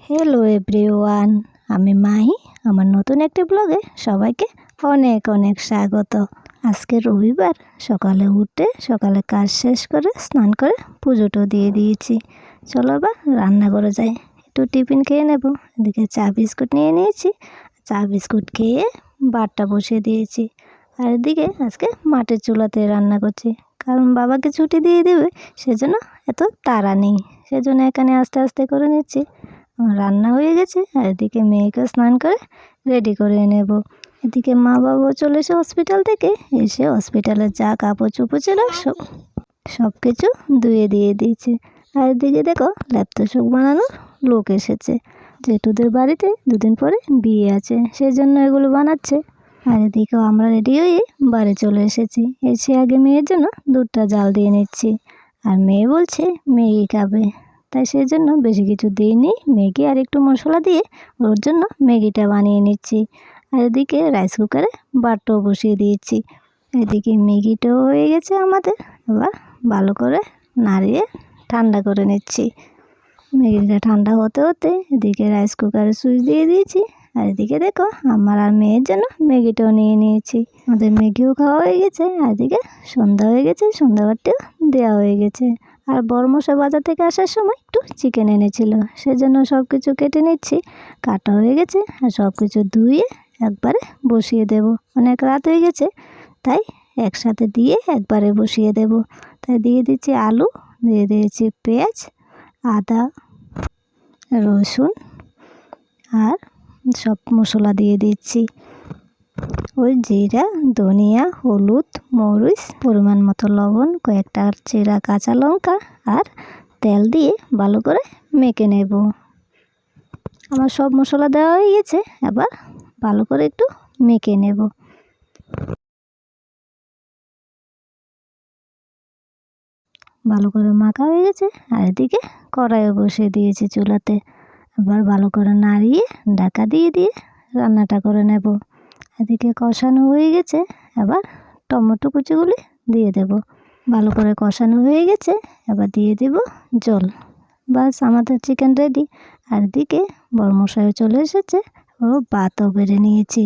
Hello everyone, আমি মাহি। আমার নতুন একটি ব্লগে সবাইকে অনেক অনেক স্বাগত। আজকে রবিবার, সকালে কাজ শেষ করে স্নান করে পুজোটা দিয়ে দিয়েছি। চলো এবার রান্না করে যাই, একটু টিফিন খেয়ে নেব। এদিকে চা বিস্কুট নিয়ে নিয়েছি, চা বিস্কুট খেয়ে ভাতটা বসিয়ে দিয়েছি। আর এদিকে আজকে মাটির চুলাতে রান্না করছি, কারণ বাবাকে ছুটি দিয়ে দেবে, সেজন্য এত তাড়া নেই, সেজন্য এখানে আস্তে আস্তে করে নিচ্ছি। রান্না হয়ে গেছে, আর এদিকে মেয়েকে স্নান করে রেডি করে নেব। এদিকে মা বাবাও চলে এসে হসপিটাল থেকে, এসে হসপিটালের যা কাপড় চোপড় ছিল সব কিছু ধুয়ে দিয়ে দিয়েছে। আর এদিকে দেখো ল্যাপ্ত শাক বানানোর লোক এসেছে, জেঠুদের বাড়িতে দুদিন পরে বিয়ে আছে, সেই জন্য এগুলো বানাচ্ছে। আর এদিকেও আমরা রেডি হয়ে বাড়ি চলে এসেছি। এসে আগে মেয়ের জন্য দুধটা জাল দিয়ে নিচ্ছি, আর মেয়ে বলছে ম্যাগি খাবে, তাই সেই জন্য বেশি কিছু দিইনি। ম্যাগি আর একটু মশলা দিয়ে ওর জন্য ম্যাগিটা বানিয়ে নিচ্ছি। আর এদিকে রাইস কুকারে ভাতটাও বসিয়ে দিয়েছি। এদিকে ম্যাগিটাও হয়ে গেছে আমাদের, এবার ভালো করে নাড়িয়ে ঠান্ডা করে নিচ্ছি। ম্যাগিটা ঠান্ডা হতে হতে এদিকে রাইস কুকারে সুইচ দিয়ে দিয়েছি। আর এদিকে দেখো আমার আর মেয়ের জন্য ম্যাগিটাও নিয়ে নিয়েছি। আমাদের ম্যাগিও খাওয়া হয়ে গেছে, আর এদিকে সন্ধ্যা হয়ে গেছে, সন্ধ্যাবারটিও দেওয়া হয়ে গেছে। আর বড়মশাই বাজার থেকে আসার সময় একটু চিকেন এনেছিল, সেজন্য সব কিছু কেটে নিচ্ছি। কাটা হয়ে গেছে, আর সব কিছু ধুয়ে একবারে বসিয়ে দেব। অনেক রাত হয়ে গেছে, তাই একসাথে দিয়ে একবারে বসিয়ে দেব। তাই দিয়ে দিচ্ছি আলু, দিয়ে দিয়েছি পেঁয়াজ, আদা, রসুন, আর সব মশলা দিয়ে দিচ্ছি। ওই জিরা, ধনিয়া, হলুদ, মরিচ, পরিমাণ মতো লবণ, কয়েকটা চেরা কাঁচা লঙ্কা, আর তেল দিয়ে ভালো করে মেখে নেব। আমার সব মশলা দেওয়া হয়ে গেছে, এবার ভালো করে একটু মেখে নেব। ভালো করে মাখা হয়ে গেছে, আর এদিকে কড়াইও বসিয়ে দিয়েছি চুলাতে। এবার ভালো করে নাড়িয়ে ঢাকা দিয়ে দিয়ে রান্নাটা করে নেব। এদিকে কষানো হয়ে গেছে, এবার টমেটো কুচিগুলি দিয়ে দেব। ভালো করে কষানো হয়ে গেছে, এবার দিয়ে দেব জল। বাস আমাদের চিকেন রেডি। আর এদিকে বড়মশাইও চলে এসেছে, ও ভাতও বেড়ে নিয়েছি।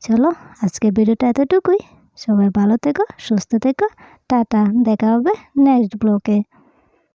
চলো আজকে ভিডিওটা এতটুকুই। সবাই ভালো থেকো, সুস্থ থেকো, টাটা। দেখা হবে নেক্সট ব্লগে।